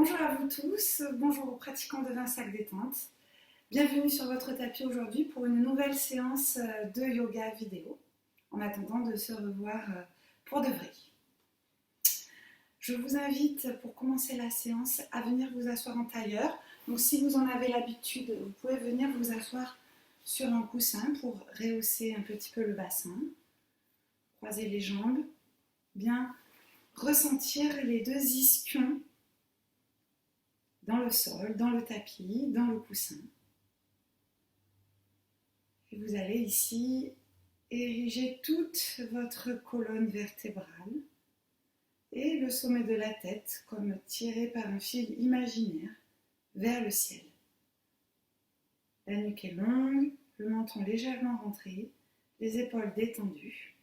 Bonjour à vous tous, bonjour aux pratiquants de Vinsac Détente. Bienvenue sur votre tapis aujourd'hui pour une nouvelle séance de yoga vidéo, en attendant de se revoir pour de vrai. Je vous invite pour commencer la séance à venir vous asseoir en tailleur. Donc si vous en avez l'habitude, vous pouvez venir vous asseoir sur un coussin pour rehausser un petit peu le bassin. Croiser les jambes, bien ressentir les deux ischions dans le sol, dans le tapis, dans le coussin. Et vous allez ici ériger toute votre colonne vertébrale et le sommet de la tête comme tiré par un fil imaginaire vers le ciel. La nuque est longue, le menton légèrement rentré, les épaules détendues.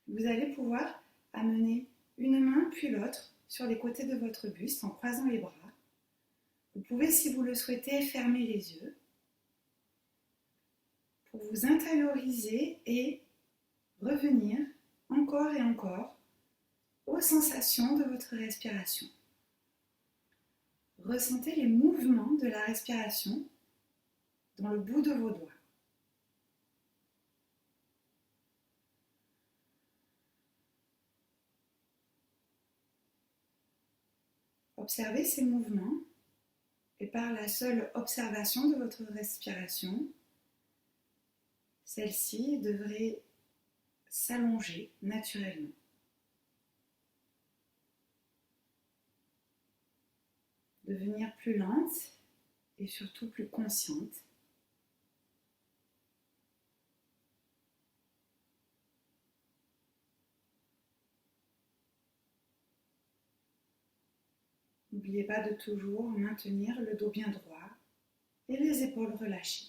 Vous allez pouvoir amener une main puis l'autre sur les côtés de votre buste en croisant les bras. Vous pouvez, si vous le souhaitez, fermer les yeux pour vous intérioriser et revenir encore et encore aux sensations de votre respiration. Ressentez les mouvements de la respiration dans le bout de vos doigts. Observez ces mouvements et par la seule observation de votre respiration, celle-ci devrait s'allonger naturellement. Devenir plus lente et surtout plus consciente. N'oubliez pas de toujours maintenir le dos bien droit et les épaules relâchées.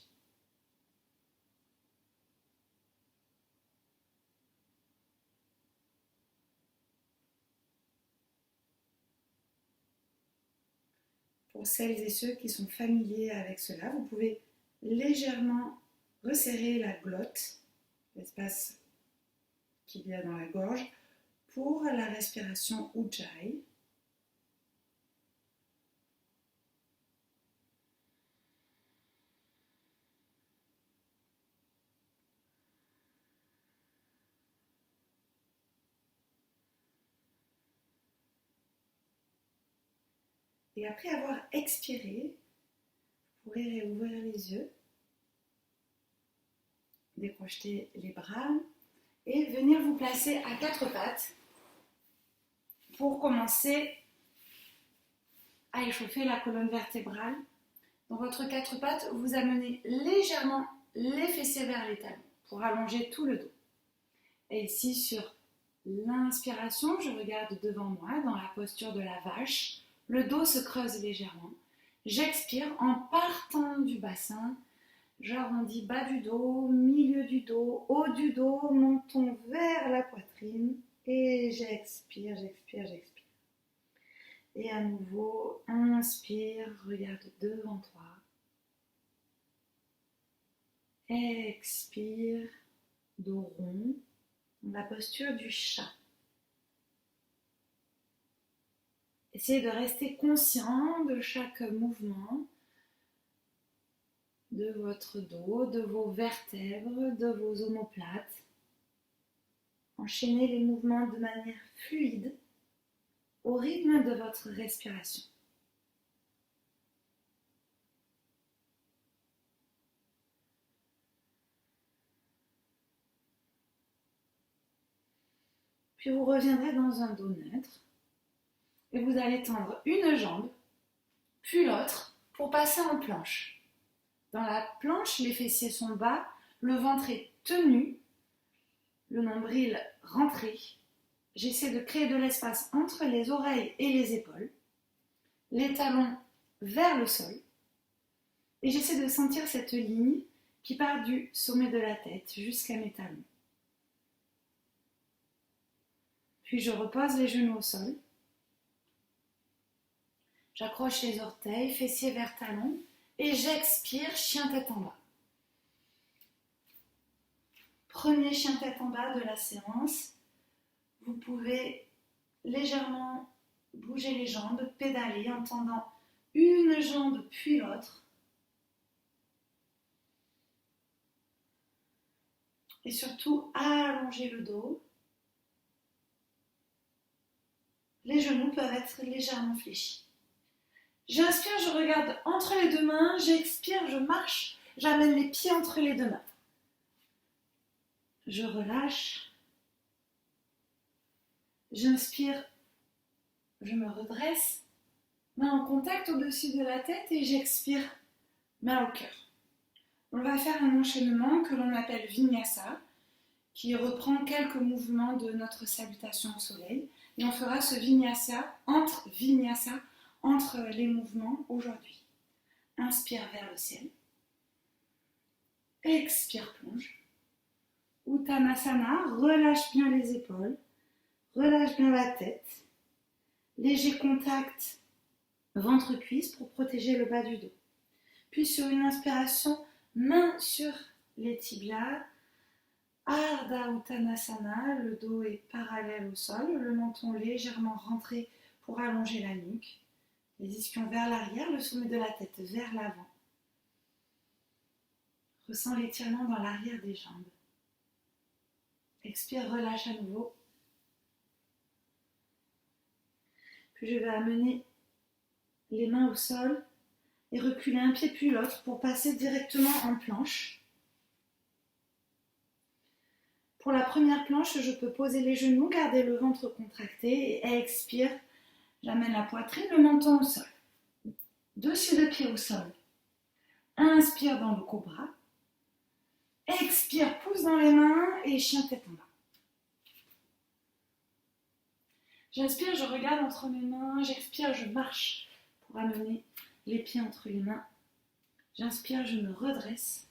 Pour celles et ceux qui sont familiers avec cela, vous pouvez légèrement resserrer la glotte, l'espace qu'il y a dans la gorge, pour la respiration Ujjayi. Et après avoir expiré, vous pourrez réouvrir les yeux, décrocher les bras et venir vous placer à quatre pattes pour commencer à échauffer la colonne vertébrale. Dans votre quatre pattes, vous amenez légèrement les fessiers vers les talons pour allonger tout le dos. Et ici, sur l'inspiration, je regarde devant moi dans la posture de la vache. Le dos se creuse légèrement. J'expire en partant du bassin. J'arrondis bas du dos, milieu du dos, haut du dos, menton vers la poitrine. Et j'expire, j'expire, j'expire. Et à nouveau, inspire, regarde devant toi. Expire, dos rond, la posture du chat. Essayez de rester conscient de chaque mouvement de votre dos, de vos vertèbres, de vos omoplates. Enchaînez les mouvements de manière fluide au rythme de votre respiration. Puis vous reviendrez dans un dos neutre et vous allez tendre une jambe, puis l'autre pour passer en planche. Dans la planche, les fessiers sont bas, le ventre est tenu, le nombril rentré. J'essaie de créer de l'espace entre les oreilles et les épaules, les talons vers le sol. Et j'essaie de sentir cette ligne qui part du sommet de la tête jusqu'à mes talons. Puis je repose les genoux au sol. J'accroche les orteils, fessiers vers talons. Et j'expire, chien tête en bas. Premier chien tête en bas de la séance. Vous pouvez légèrement bouger les jambes, pédaler en tendant une jambe puis l'autre. Et surtout, allonger le dos. Les genoux peuvent être légèrement fléchis. J'inspire, je regarde entre les deux mains. J'expire, je marche. J'amène les pieds entre les deux mains. Je relâche. J'inspire, je me redresse. Main en contact au-dessus de la tête et j'expire, main au cœur. On va faire un enchaînement que l'on appelle Vinyasa, qui reprend quelques mouvements de notre salutation au soleil. Et on fera ce Vinyasa entre les mouvements aujourd'hui. Inspire vers le ciel. Expire, plonge. Uttanasana, relâche bien les épaules. Relâche bien la tête. Léger contact ventre-cuisse pour protéger le bas du dos. Puis sur une inspiration, main sur les tibias. Ardha Uttanasana, le dos est parallèle au sol, le menton légèrement rentré pour allonger la nuque. Les ischions vers l'arrière, le sommet de la tête vers l'avant. Ressens l'étirement dans l'arrière des jambes. Expire, relâche à nouveau. Puis je vais amener les mains au sol et reculer un pied puis l'autre pour passer directement en planche. Pour la première planche, je peux poser les genoux, garder le ventre contracté et expire. J'amène la poitrine, le menton au sol. Dessus le pied au sol. Inspire dans le cobra. Expire, pouce dans les mains et chien tête en bas. J'inspire, je regarde entre mes mains. J'expire, je marche pour amener les pieds entre les mains. J'inspire, je me redresse.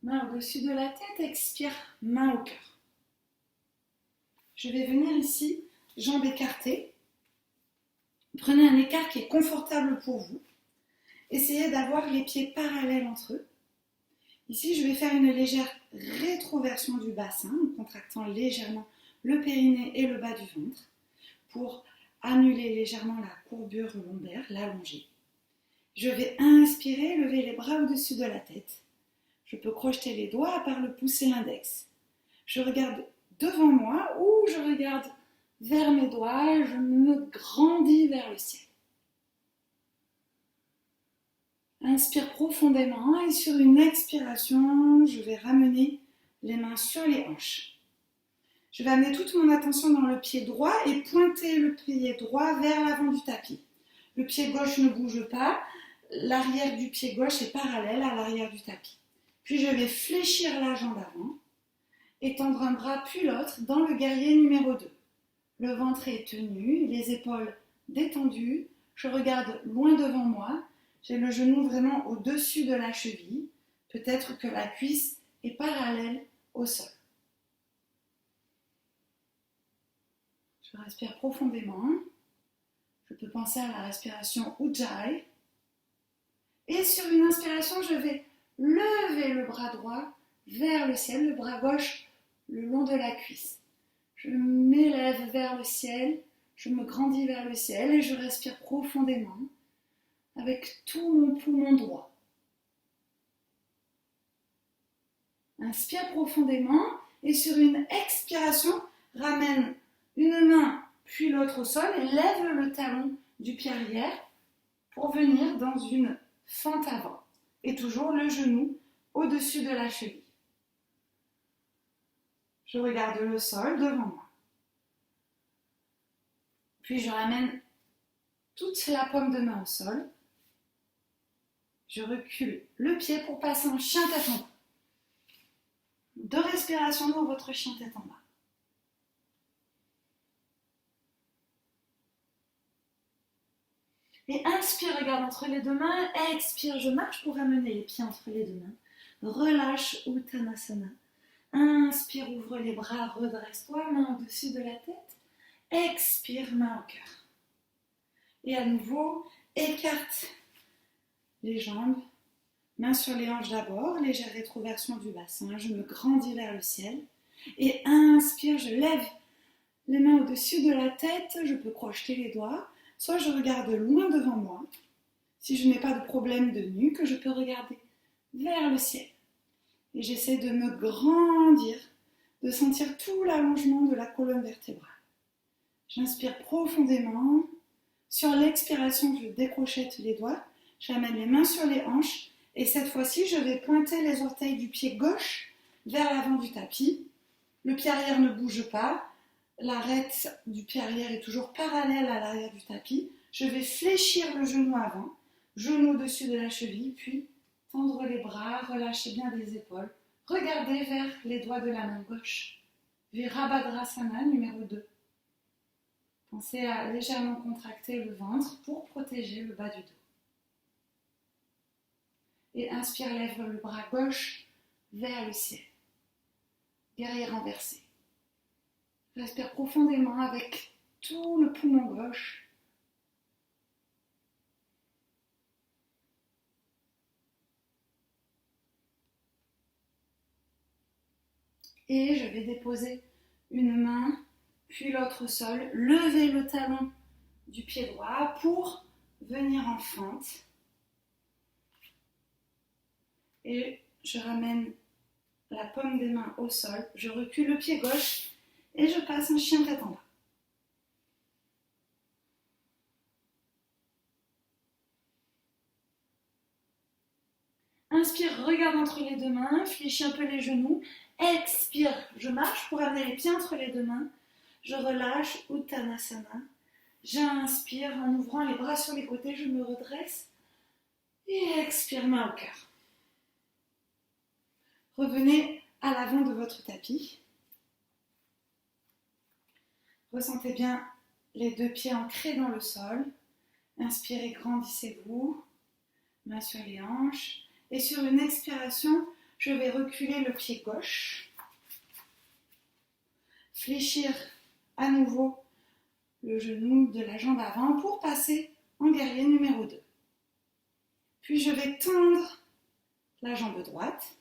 Main au-dessus de la tête, expire, main au cœur. Je vais venir ici, jambes écartées. Prenez un écart qui est confortable pour vous. Essayez d'avoir les pieds parallèles entre eux. Ici, je vais faire une légère rétroversion du bassin, en contractant légèrement le périnée et le bas du ventre, pour annuler légèrement la courbure lombaire, l'allonger. Je vais inspirer, lever les bras au-dessus de la tête. Je peux crocheter les doigts à part le pouce et l'index. Je regarde devant moi ou je regarde vers mes doigts, je me grandis vers le ciel. Inspire profondément et sur une expiration, je vais ramener les mains sur les hanches. Je vais amener toute mon attention dans le pied droit et pointer le pied droit vers l'avant du tapis. Le pied gauche ne bouge pas, l'arrière du pied gauche est parallèle à l'arrière du tapis. Puis je vais fléchir la jambe avant, étendre un bras puis l'autre dans le guerrier numéro 2. Le ventre est tenu, les épaules détendues, je regarde loin devant moi, j'ai le genou vraiment au-dessus de la cheville, peut-être que la cuisse est parallèle au sol. Je respire profondément, je peux penser à la respiration Ujjayi, et sur une inspiration, je vais lever le bras droit vers le ciel, le bras gauche le long de la cuisse. Je m'élève vers le ciel, je me grandis vers le ciel et je respire profondément avec tout mon poumon droit. Inspire profondément et sur une expiration, ramène une main puis l'autre au sol et lève le talon du pied arrière pour venir dans une fente avant. Et toujours le genou au-dessus de la cheville. Je regarde le sol devant moi. Puis je ramène toute la paume de main au sol. Je recule le pied pour passer en chien tête en bas. 2 respirations dans votre chien tête en bas. Et inspire, regarde entre les deux mains. Expire, je marche pour ramener les pieds entre les deux mains. Relâche Uttanasana. Inspire, ouvre les bras, redresse-toi, main au-dessus de la tête. Expire, main au cœur. Et à nouveau, écarte les jambes. Main sur les hanches d'abord, légère rétroversion du bassin. Je me grandis vers le ciel. Et inspire, je lève Les mains au-dessus de la tête, je peux crocheter les doigts, soit je regarde loin devant moi. Si je n'ai pas de problème de nuque, je peux regarder vers le ciel. Et j'essaie de me grandir, de sentir tout l'allongement de la colonne vertébrale. J'inspire profondément. Sur l'expiration, je décrochette les doigts. J'amène les mains sur les hanches. Et cette fois-ci, je vais pointer les orteils du pied gauche vers l'avant du tapis. Le pied arrière ne bouge pas. L'arête du pied arrière est toujours parallèle à l'arrière du tapis. Je vais fléchir le genou avant, genou au-dessus de la cheville, puis tendre les bras, relâcher bien les épaules. Regardez vers les doigts de la main gauche. Virabhadrasana numéro 2. Pensez à légèrement contracter le ventre pour protéger le bas du dos. Et inspire, lève le bras gauche vers le ciel. Guerrier renversé. Respire profondément avec tout le poumon gauche. Et je vais déposer une main, puis l'autre au sol. Lever le talon du pied droit pour venir en fente. Et je ramène la paume des mains au sol. Je recule le pied gauche et je passe un chien tête en bas. Inspire, regarde entre les deux mains, fléchis un peu les genoux. Expire, je marche pour amener les pieds entre les deux mains. Je relâche, Uttanasana. J'inspire en ouvrant les bras sur les côtés, je me redresse. Et expire, main au cœur. Revenez à l'avant de votre tapis. Ressentez bien les deux pieds ancrés dans le sol. Inspirez, grandissez-vous. Main sur les hanches. Et sur une expiration, je vais reculer le pied gauche. Fléchir à nouveau le genou de la jambe avant pour passer en guerrier numéro 2. Puis je vais tendre la jambe droite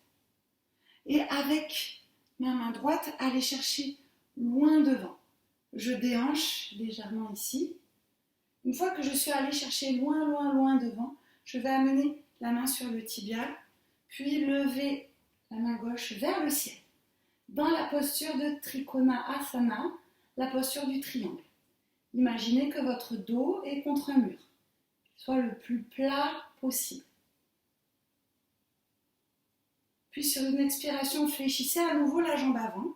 et avec ma main droite, aller chercher loin devant. Je déhanche légèrement ici. Une fois que je suis allée chercher loin devant, je vais amener la main sur le tibia, puis lever la main gauche vers le ciel. Dans la posture de Trikonasana, la posture du triangle. Imaginez que votre dos est contre un mur, soit le plus plat possible. Puis sur une expiration, fléchissez à nouveau la jambe avant.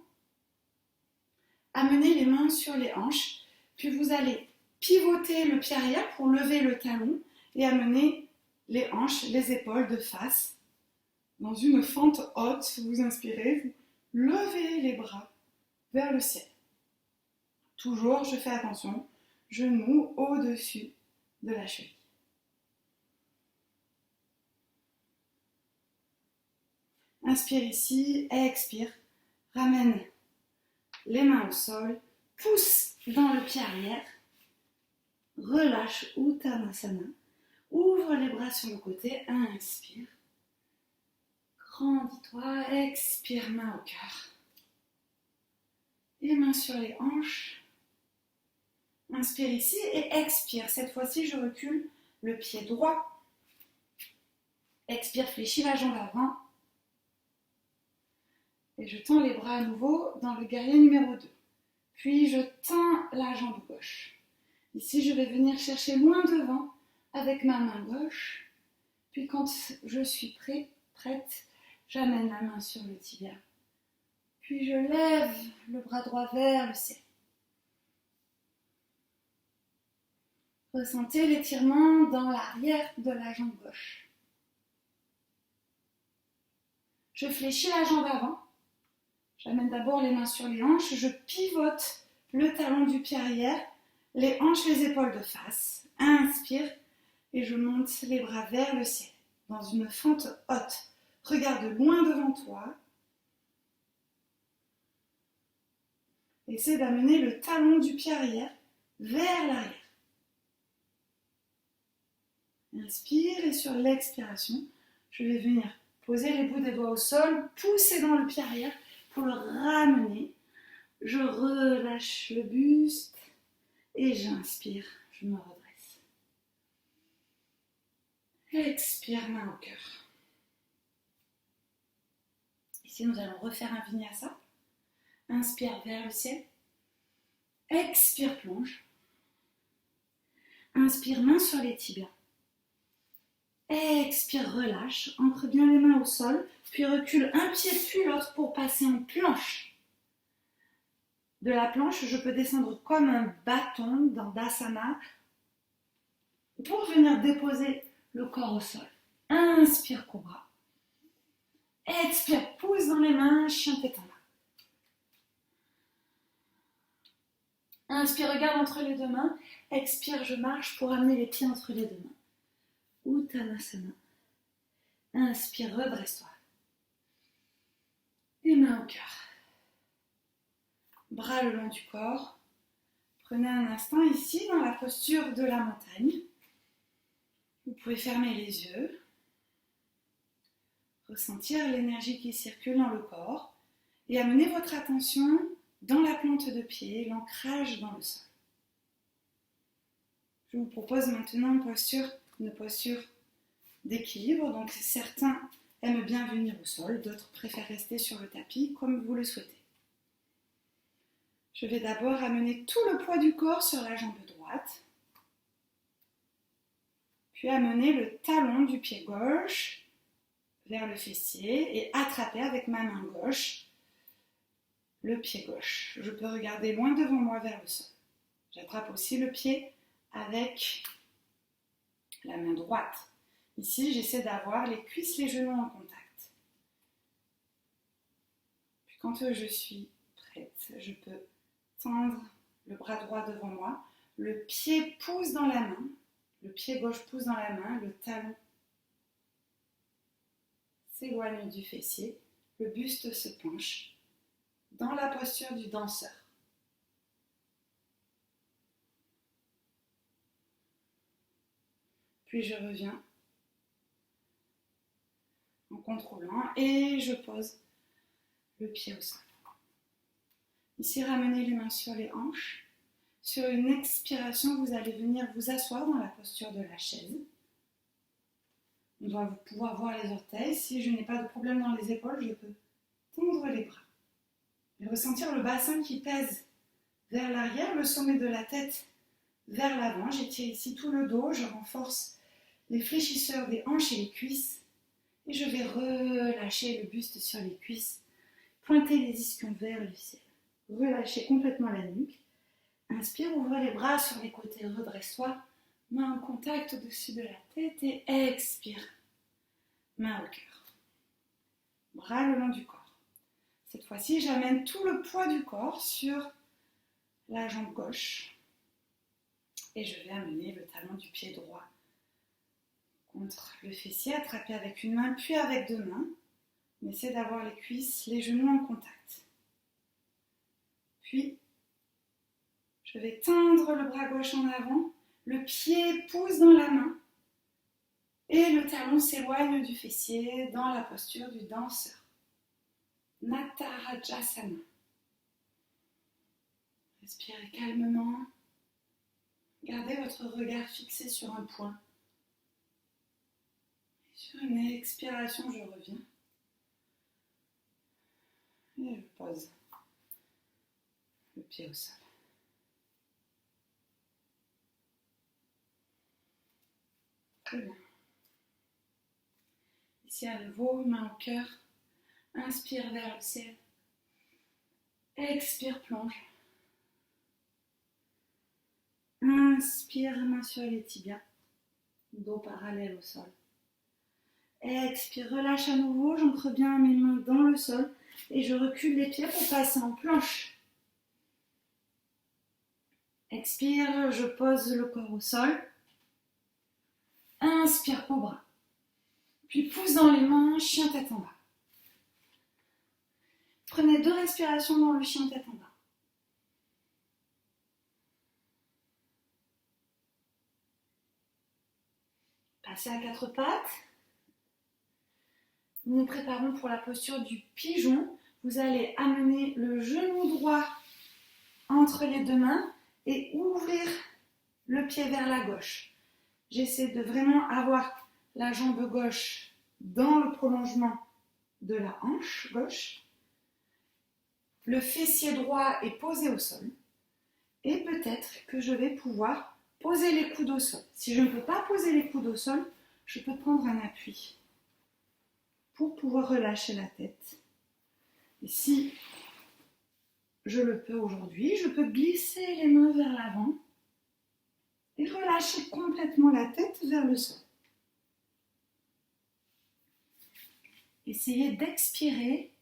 Amenez les mains sur les hanches, puis vous allez pivoter le pied arrière pour lever le talon et amener les hanches, les épaules de face. Dans une fente haute, vous inspirez, vous levez les bras vers le ciel. Toujours, je fais attention, genoux au-dessus de la cheville. Inspire ici, expire, ramène les mains au sol, pousse dans le pied arrière, relâche Uttanasana, ouvre les bras sur le côté, inspire, grandis-toi, expire, main au cœur, et main sur les hanches, inspire ici et expire, cette fois-ci je recule le pied droit, expire, fléchis la jambe avant, et je tends les bras à nouveau dans le guerrier numéro 2. Puis je tends la jambe gauche. Ici, je vais venir chercher loin devant avec ma main gauche. Puis quand je suis prête, j'amène la main sur le tibia. Puis je lève le bras droit vers le ciel. Ressentez l'étirement dans l'arrière de la jambe gauche. Je fléchis la jambe avant. J'amène d'abord les mains sur les hanches, je pivote le talon du pied arrière, les hanches, les épaules de face. Inspire et je monte les bras vers le ciel, dans une fente haute. Regarde loin devant toi. Essaie d'amener le talon du pied arrière vers l'arrière. Inspire et sur l'expiration, je vais venir poser les bouts des doigts au sol, pousser dans le pied arrière, pour le ramener Je relâche le buste et j'inspire, je me redresse. Expire, main au cœur. Ici, nous allons refaire un vinyasa. Inspire vers le ciel. Expire, plonge. Inspire, main sur les tibias. Expire, relâche. Ancre bien les mains au sol. Puis recule un pied puis l'autre pour passer en planche. De la planche, je peux descendre comme un bâton dans Dasana pour venir déposer le corps au sol. Inspire, cobra. Expire, pouce dans les mains, chien tête en bas. Inspire, regarde entre les deux mains. Expire, je marche pour amener les pieds entre les deux mains. Uttanasana. Inspire, redresse-toi. Les mains au cœur. Bras le long du corps. Prenez un instant ici dans la posture de la montagne. Vous pouvez fermer les yeux. Ressentir l'énergie qui circule dans le corps. Et amener votre attention dans la plante de pied, l'ancrage dans le sol. Je vous propose maintenant une posture d'équilibre. Donc certains aiment bien venir au sol, d'autres préfèrent rester sur le tapis comme vous le souhaitez. Je vais d'abord amener tout le poids du corps sur la jambe droite, puis amener le talon du pied gauche vers le fessier et attraper avec ma main gauche le pied gauche. Je peux regarder loin devant moi vers le sol. J'attrape aussi le pied avec la main droite. Ici, j'essaie d'avoir les cuisses, les genoux en contact. Puis quand je suis prête, je peux tendre le bras droit devant moi. Le pied pousse dans la main. Le pied gauche pousse dans la main. Le talon s'éloigne du fessier. Le buste se penche dans la posture du danseur. Puis je reviens en contrôlant et je pose le pied au sol. Ici, ramenez les mains sur les hanches. Sur une expiration, vous allez venir vous asseoir dans la posture de la chaise. On doit pouvoir voir les orteils. Si je n'ai pas de problème dans les épaules, je peux tendre les bras. Et ressentir le bassin qui pèse vers l'arrière, le sommet de la tête vers l'avant. J'étire ici tout le dos, je renforce les fléchisseurs des hanches et les cuisses. Et je vais relâcher le buste sur les cuisses, pointer les ischions vers le ciel. Relâchez complètement la nuque. Inspire, ouvre les bras sur les côtés, redresse-toi. Main en contact au-dessus de la tête et expire. Main au cœur. Bras le long du corps. Cette fois-ci, j'amène tout le poids du corps sur la jambe gauche. Et je vais amener le talon du pied droit contre le fessier, attraper avec une main, puis avec deux mains. On essaie d'avoir les cuisses, les genoux en contact. Puis, je vais tendre le bras gauche en avant, le pied pousse dans la main et le talon s'éloigne du fessier dans la posture du danseur. Natarajasana. Respirez calmement. Gardez votre regard fixé sur un point. Et sur une expiration, je reviens. Et je pose le pied au sol. Très bien. Ici à nouveau, main au cœur. Inspire vers le ciel. Expire, plonge. Inspire, main sur les tibias. Dos parallèle au sol. Expire, relâche à nouveau. J'ancre bien mes mains dans le sol. Et je recule les pieds pour passer en planche. Expire, je pose le corps au sol. Inspire, cobra. Puis pouce dans les mains, chien tête en bas. Prenez 2 respirations dans le chien tête en bas. Passez à 4 pattes. Nous nous préparons pour la posture du pigeon. Vous allez amener le genou droit entre les deux mains et ouvrir le pied vers la gauche. J'essaie de vraiment avoir la jambe gauche dans le prolongement de la hanche gauche. Le fessier droit est posé au sol. Et peut-être que je vais pouvoir poser les coudes au sol. Si je ne peux pas poser les coudes au sol, je peux prendre un appui pour pouvoir relâcher la tête. Et si je le peux aujourd'hui, je peux glisser les mains vers l'avant et relâcher complètement la tête vers le sol. Essayez d'expirer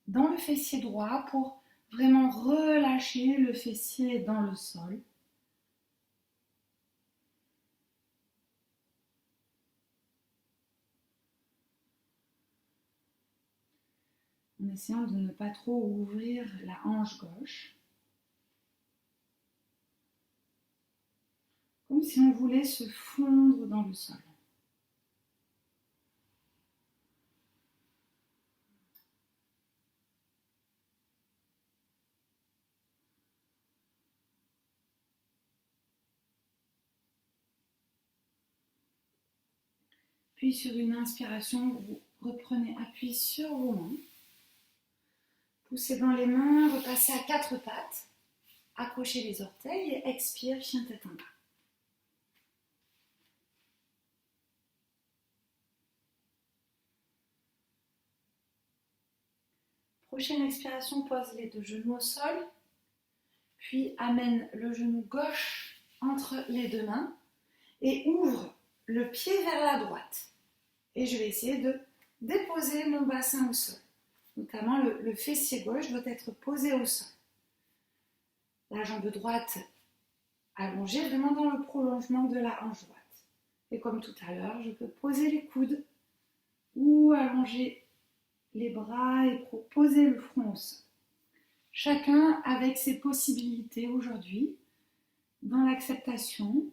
dans le fessier droit pour vraiment relâcher le fessier dans le sol. En essayant de ne pas trop ouvrir la hanche gauche. Comme si on voulait se fondre dans le sol. Puis sur une inspiration, vous reprenez appui sur vos mains. Poussez dans les mains, repassez à quatre pattes. Accrochez les orteils et expire, chien tête en bas. Prochaine expiration, pose les deux genoux au sol. Puis amène le genou gauche entre les deux mains et ouvre le pied vers la droite. Et je vais essayer de déposer mon bassin au sol. Notamment le fessier gauche doit être posé au sol. La jambe droite allongée vraiment dans le prolongement de la hanche droite. Et comme tout à l'heure, je peux poser les coudes ou allonger les bras et poser le front au sol. Chacun avec ses possibilités aujourd'hui, dans l'acceptation.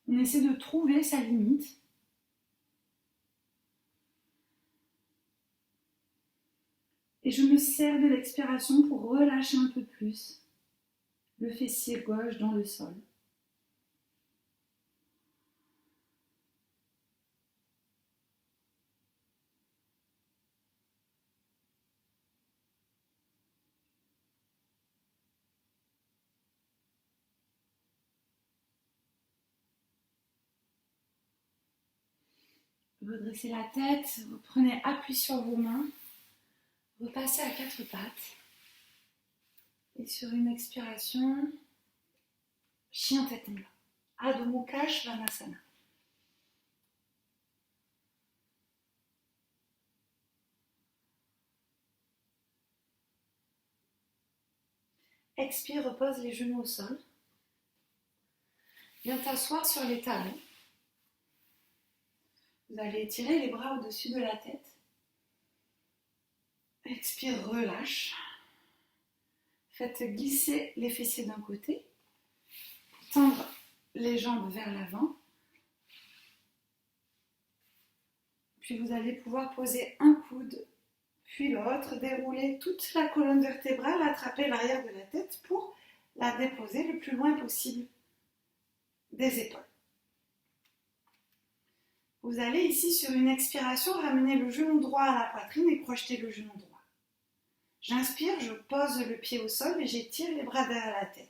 On essaie de trouver sa limite. Et je me sers de l'expiration pour relâcher un peu plus le fessier gauche dans le sol. Redressez la tête, vous prenez appui sur vos mains, repassez à quatre pattes. Et sur une expiration, chien tête en bas. Adho Mukha Svanasana. Expire, repose les genoux au sol. Viens t'asseoir sur les talons. Vous allez étirer les bras au-dessus de la tête. Expire, relâche. Faites glisser les fessiers d'un côté. Tendre les jambes vers l'avant. Puis vous allez pouvoir poser un coude, puis l'autre, dérouler toute la colonne vertébrale, attraper l'arrière de la tête pour la déposer le plus loin possible des épaules. Vous allez ici, sur une expiration, ramener le genou droit à la poitrine et projeter le genou droit. J'inspire, je pose le pied au sol et j'étire les bras derrière la tête.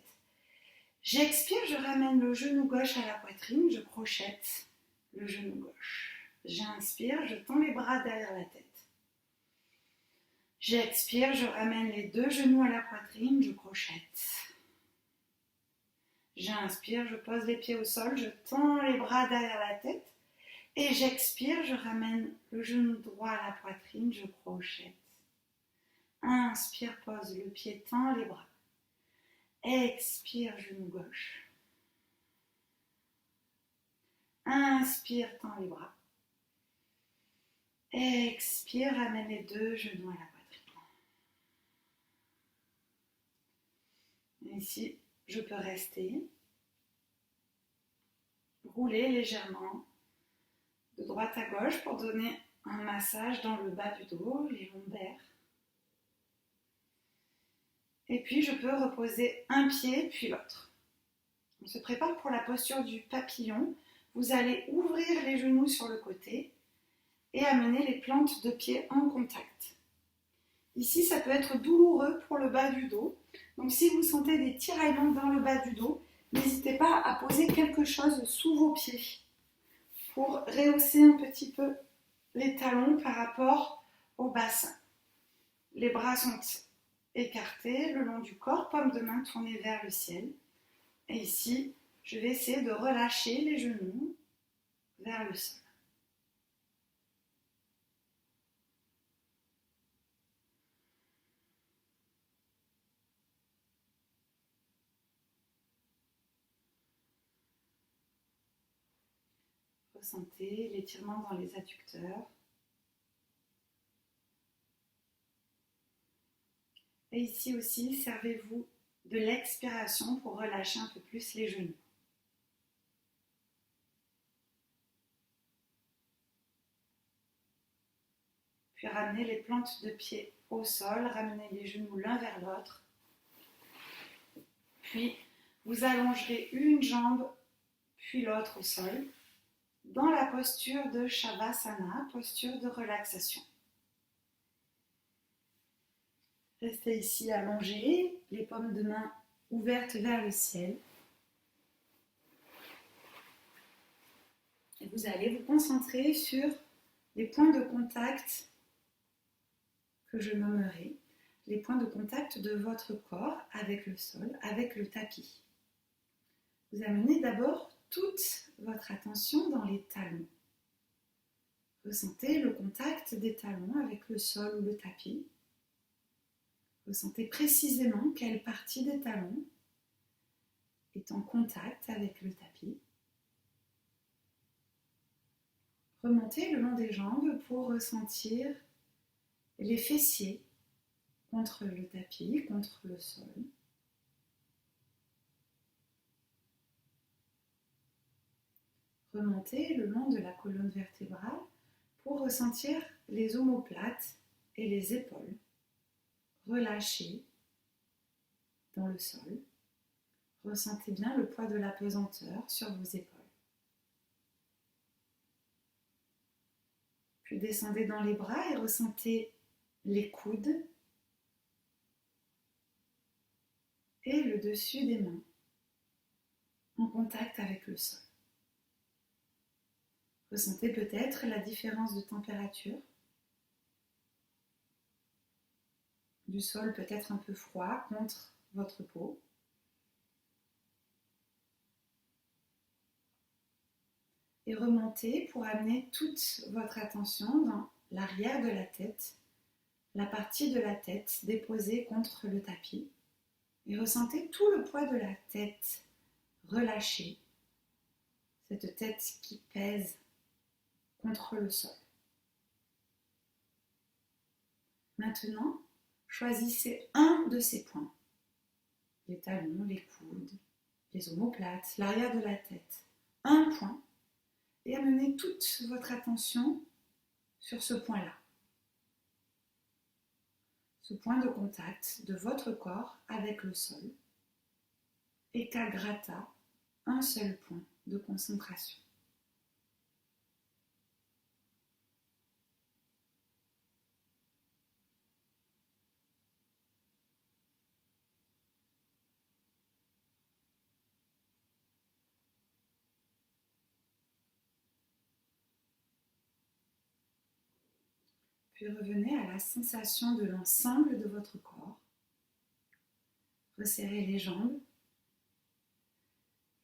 J'expire, je ramène le genou gauche à la poitrine, je crochette le genou gauche. J'inspire, je tends les bras derrière la tête. J'expire, je ramène les deux genoux à la poitrine, je crochette. J'inspire, je pose les pieds au sol, je tends les bras derrière la tête. Et j'expire, je ramène le genou droit à la poitrine, je crochette. Inspire, pose le pied, tend les bras. Expire, genou gauche. Inspire, tend les bras. Expire, ramène les deux genoux à la poitrine. Et ici, je peux rester. Rouler légèrement de droite à gauche pour donner un massage dans le bas du dos, les lombaires. Et puis je peux reposer un pied puis l'autre. On se prépare pour la posture du papillon. Vous allez ouvrir les genoux sur le côté et amener les plantes de pied en contact. Ici, ça peut être douloureux pour le bas du dos. Donc si vous sentez des tiraillements dans le bas du dos, n'hésitez pas à poser quelque chose sous vos pieds pour rehausser un petit peu les talons par rapport au bassin. Les bras sont écartés le long du corps, paume de main tournée vers le ciel. Et ici, je vais essayer de relâcher les genoux vers le sol. Ressentez l'étirement dans les adducteurs. Et ici aussi, servez-vous de l'expiration pour relâcher un peu plus les genoux. Puis ramenez les plantes de pied au sol, ramenez les genoux l'un vers l'autre. Puis vous allongerez une jambe, puis l'autre au sol, dans la posture de Shavasana, posture de relaxation. Restez ici allongé, les paumes de main ouvertes vers le ciel. Et vous allez vous concentrer sur les points de contact que je nommerai, les points de contact de votre corps avec le sol, avec le tapis. Vous amenez d'abord toute votre attention dans les talons. Ressentez le contact des talons avec le sol ou le tapis. Ressentez précisément quelle partie des talons est en contact avec le tapis. Remontez le long des jambes pour ressentir les fessiers contre le tapis, contre le sol. Remontez le long de la colonne vertébrale pour ressentir les omoplates et les épaules relâchées dans le sol. Ressentez bien le poids de la pesanteur sur vos épaules. Puis descendez dans les bras et ressentez les coudes et le dessus des mains en contact avec le sol. Ressentez peut-être la différence de température du sol, peut-être un peu froid contre votre peau. Et remontez pour amener toute votre attention dans l'arrière de la tête, la partie de la tête déposée contre le tapis. Et ressentez tout le poids de la tête relâché, cette tête qui pèse contre le sol. Maintenant, choisissez un de ces points, les talons, les coudes, les omoplates, l'arrière de la tête, un point, et amenez toute votre attention sur ce point-là. Ce point de contact de votre corps avec le sol. Ekagrata, un seul point de concentration. Puis revenez à la sensation de l'ensemble de votre corps. Resserrez les jambes,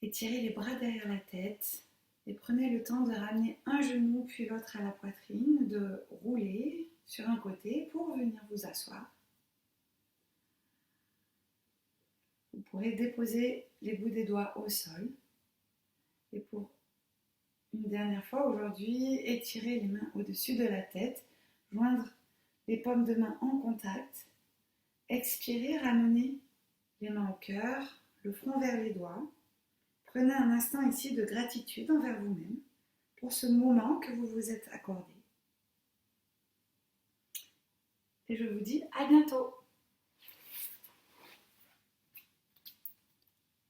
étirez les bras derrière la tête et prenez le temps de ramener un genou puis l'autre à la poitrine, de rouler sur un côté pour venir vous asseoir. Vous pourrez déposer les bouts des doigts au sol et pour une dernière fois aujourd'hui, étirez les mains au-dessus de la tête. Joindre les paumes de main en contact. Expirez, ramenez les mains au cœur, le front vers les doigts. Prenez un instant ici de gratitude envers vous-même pour ce moment que vous vous êtes accordé. Et je vous dis à bientôt.